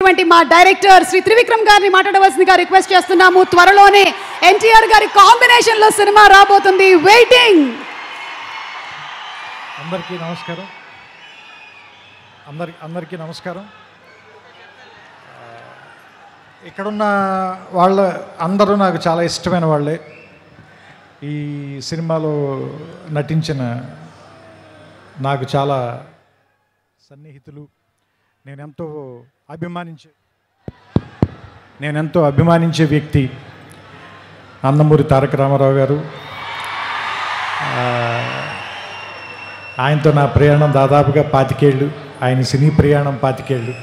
చేసినటువంటి మా డైరెక్టర్ శ్రీ త్రివిక్రమ్ గారిని మాట్లాడవలసిందిగా రిక్వెస్ట్ చేస్తున్నాము. త్వరలోనే ఎన్టీఆర్ గారి కాంబినేషన్ లో సినిమా రాబోతుంది. వెయిటింగ్. అందరికీ నమస్కారం. ఇక్కడున్న వాళ్ళ అందరూ నాకు చాలా ఇష్టమైన వాళ్ళే. ఈ సినిమాలో నటించిన నాకు చాలా సన్నిహితులు. నేనెంతో అభిమానించే వ్యక్తి నందమూరి తారక రామారావు గారు. ఆయనతో నా ప్రయాణం దాదాపుగా 25 ఏళ్ళు, ఆయన సినీ ప్రయాణం 25 ఏళ్ళు.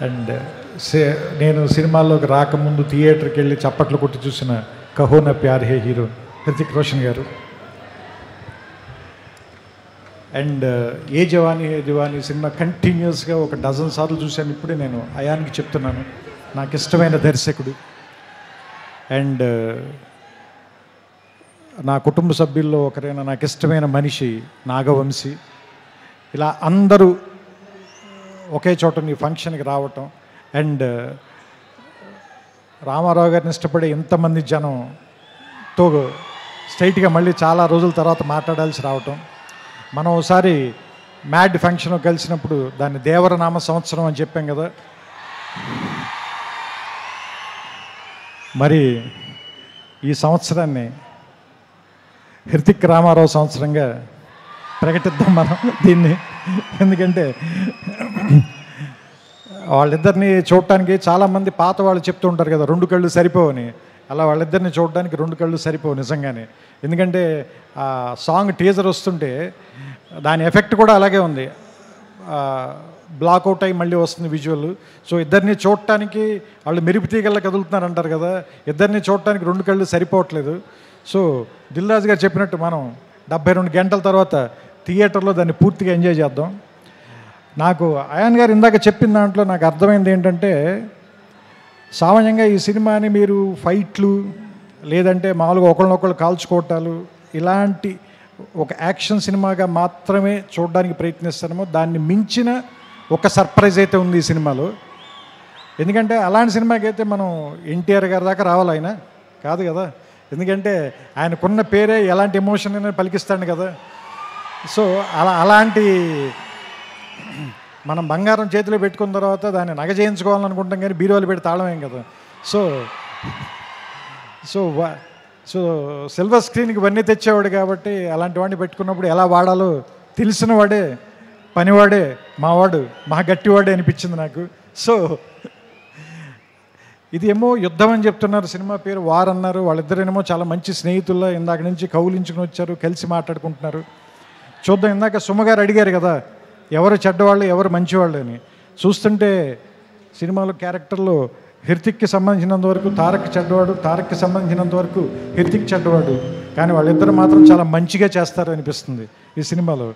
అండ్ నేను సినిమాల్లోకి రాకముందు థియేటర్కి వెళ్ళి చప్పట్లు కొట్టి చూసిన Kaho Na Pyaar Hai hero Hrithik Roshan garu. And Yeh Jawaani Hai Deewani cinema కంటిన్యూస్గా 1 డజన్ సార్లు చూశాను. ఇప్పుడే నేను అయాన్కి చెప్తున్నాను, నాకు ఇష్టమైన దర్శకుడు. అండ్ నా కుటుంబ సభ్యుల్లో ఒకరైన నాకు ఇష్టమైన మనిషి నాగవంశీ. ఇలా అందరూ ఒకే చోట నీ ఫంక్షన్కి రావటం, అండ్ రామారావు గారిని ఇష్టపడే ఎంతమంది జనంతో స్ట్రైట్గా మళ్ళీ చాలా రోజుల తర్వాత మాట్లాడాల్సి రావటం. మనం ఒకసారి మ్యాడ్ ఫంక్షన్ కలిసినప్పుడు దాన్ని దేవరనామ సంవత్సరం అని చెప్పాం కదా. మరి ఈ సంవత్సరాన్ని హృతిక్ రామారావు సంవత్సరంగా ప్రకటిద్దాం మనం దీన్ని. ఎందుకంటే వాళ్ళిద్దరిని చూడటానికి చాలామంది పాత వాళ్ళు చెప్తూ ఉంటారు కదా 2 కళ్ళు సరిపోవని. అలా వాళ్ళిద్దరిని చూడడానికి 2 కళ్ళు సరిపోవు నిజంగానే. ఎందుకంటే ఆ సాంగ్ టీజర్ వస్తుంటే దాని ఎఫెక్ట్ కూడా అలాగే ఉంది. బ్లాక్అవుట్ అయ్యి మళ్ళీ వస్తుంది విజువల్. సో ఇద్దరిని చూడటానికి వాళ్ళు మెరుపు తీగల్లా కదులుతున్నారు అంటారు కదా, ఇద్దరిని చూడటానికి 2 కళ్ళు సరిపోవట్లేదు. సో దిల్ రాజు గారు చెప్పినట్టు మనం 72 గంటల తర్వాత థియేటర్లో దాన్ని పూర్తిగా ఎంజాయ్ చేద్దాం. నాకు అయాన్ గారు ఇందాక చెప్పిన దాంట్లో నాకు అర్థమైంది ఏంటంటే, సామాన్యంగా ఈ సినిమాని మీరు ఫైట్లు లేదంటే మామూలుగా ఒకళ్ళనొకళ్ళు కాల్చుకోవటాలు ఇలాంటి ఒక యాక్షన్ సినిమాగా మాత్రమే చూడడానికి ప్రయత్నిస్తారేమో. దాన్ని మించిన ఒక సర్ప్రైజ్ అయితే ఉంది ఈ సినిమాలో. ఎందుకంటే అలాంటి సినిమాకి అయితే మనం ఎన్టీఆర్ గారి దాకా రావాలి, ఆయన కాదు కదా. ఎందుకంటే ఆయనకున్న పేరే ఎలాంటి ఎమోషన్ అయినా పలికిస్తాడు కదా. సో అలాంటి మనం బంగారం చేతిలో పెట్టుకున్న తర్వాత దాన్ని నగ చేయించుకోవాలనుకుంటాం, కానీ బీరువాలు పెట్టి తాళమేం కదా. సో సో సో సిల్వర్ స్క్రీన్కి ఇవన్నీ తెచ్చేవాడు కాబట్టి అలాంటి వాడిని పెట్టుకున్నప్పుడు ఎలా వాడాలో తెలిసిన వాడే, పనివాడే, మావాడు, మా గట్టివాడే అనిపించింది నాకు. సో ఇది ఏమో యుద్ధం అని చెప్తున్నారు, సినిమా పేరు వార్ అన్నారు. వాళ్ళిద్దరేమో చాలా మంచి స్నేహితుల్లో ఇందాక నుంచి కౌలించుకుని వచ్చారు, కలిసి మాట్లాడుకుంటున్నారు. చూద్దాం. ఇందాక సుమగారు అడిగారు కదా ఎవరు చెడ్డవాళ్ళు ఎవరు మంచివాళ్ళు అని. చూస్తుంటే సినిమాలో క్యారెక్టర్లో హృతిక్కి సంబంధించినంత వరకు తారక్ చెడ్డవాడు, తారక్కి సంబంధించినంత వరకు హృతిక్ చెడ్డవాడు. కానీ వాళ్ళిద్దరు మాత్రం చాలా మంచిగా చేస్తారు అనిపిస్తుంది ఈ సినిమాలో.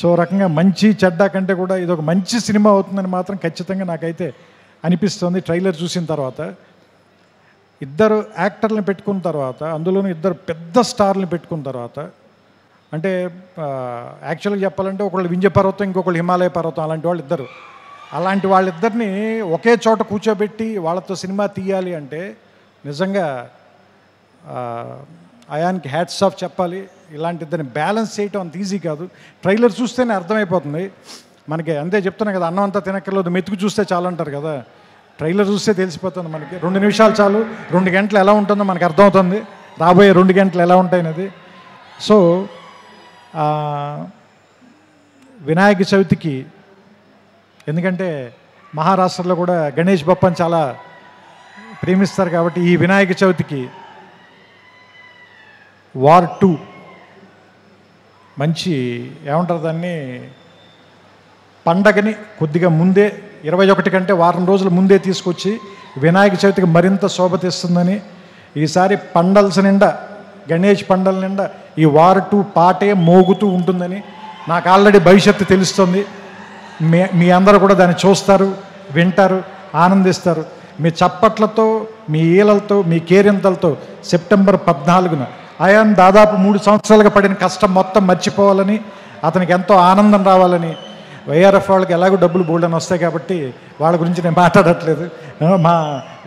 సో రకంగా మంచి చెడ్డ కంటే కూడా ఇది ఒక మంచి సినిమా అవుతుందని మాత్రం ఖచ్చితంగా నాకైతే అనిపిస్తుంది. ట్రైలర్ చూసిన తర్వాత ఇద్దరు యాక్టర్లను పెట్టుకున్న తర్వాత, అందులోనూ ఇద్దరు పెద్ద స్టార్లను పెట్టుకున్న తర్వాత, అంటే యాక్చువల్గా చెప్పాలంటే ఒకళ్ళు వింధ్య పర్వతం, ఇంకొకళ్ళు హిమాలయ పర్వతం, అలాంటి వాళ్ళు ఇద్దరు. అలాంటి వాళ్ళిద్దరిని ఒకే చోట కూర్చోబెట్టి వాళ్ళతో సినిమా తీయాలి అంటే నిజంగా అయాన్కి హ్యాట్స్ ఆఫ్ చెప్పాలి. ఇలాంటి ఇద్దరిని బ్యాలెన్స్ చేయటం అంత ఈజీ కాదు. ట్రైలర్ చూస్తేనే అర్థమైపోతుంది మనకి. అంతే చెప్తున్నా కదా, అన్నం అంతా తినక్కర్లేదు, మెతుకు చూస్తే చాలు అంటారు కదా. ట్రైలర్ చూస్తే తెలిసిపోతుంది మనకి. 2 నిమిషాలు చాలు, 2 గంటలు ఎలా ఉంటుందో మనకు అర్థమవుతుంది, రాబోయే 2 గంటలు ఎలా ఉంటాయనేది. సో వినాయక చవితికి, ఎందుకంటే మహారాష్ట్రలో కూడా గణేష్ బప్పని చాలా ప్రేమిస్తారు కాబట్టి ఈ వినాయక చవితికి వార్ 2 మంచి ఏమంటారు దాన్ని, పండగని కొద్దిగా ముందే 21 కంటే వారం రోజుల ముందే తీసుకొచ్చి వినాయక చవితికి మరింత శోభ తెస్తుందని, ఈసారి పండల్స్ నిండా, గణేష్ పండల నిండా ఈ వార్ 2 పాటే మోగుతూ ఉంటుందని నాకు ఆల్రెడీ భవిష్యత్తు తెలుస్తుంది. మీ అందరూ కూడా దాన్ని చూస్తారు, వింటారు, ఆనందిస్తారు. మీ చప్పట్లతో, మీ ఈలలతో, మీ కేరింతలతో సెప్టెంబర్ 14న అయాన్ దాదాపు 3 సంవత్సరాలుగా పడిన కష్టం మొత్తం మర్చిపోవాలని, అతనికి ఎంతో ఆనందం రావాలని, వైఆర్ఎఫ్ వాళ్ళకి ఎలాగో డబ్బులు బోల్డ్ అని వస్తాయి కాబట్టి వాళ్ళ గురించి నేను మాట్లాడట్లేదు. మా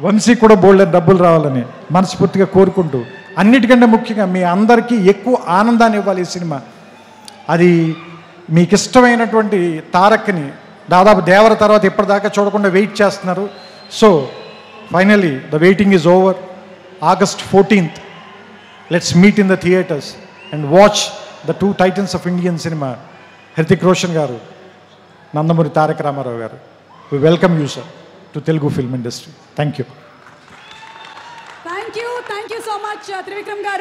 వంశీకి కూడా బోల్డ్ అని డబ్బులు రావాలని మనస్ఫూర్తిగా కోరుకుంటూ, అన్నిటికంటే ముఖ్యంగా మీ అందరికీ ఎక్కువ ఆనందాన్ని ఇవ్వాలి ఈ సినిమా. అది మీకు ఇష్టమైనటువంటి తారక్ని దాదాపు దేవర తర్వాత ఇప్పటిదాకా చూడకుండా వెయిట్ చేస్తున్నారు. So finally the waiting is over. August 14th, let's meet in the theaters and watch the two titans of Indian cinema, Hrithik Roshan garu, Nandamuri Tarak Ramarao garu. We welcome you, sir, to Telugu film industry. Thank you. Thank you so much, Trivikram garu.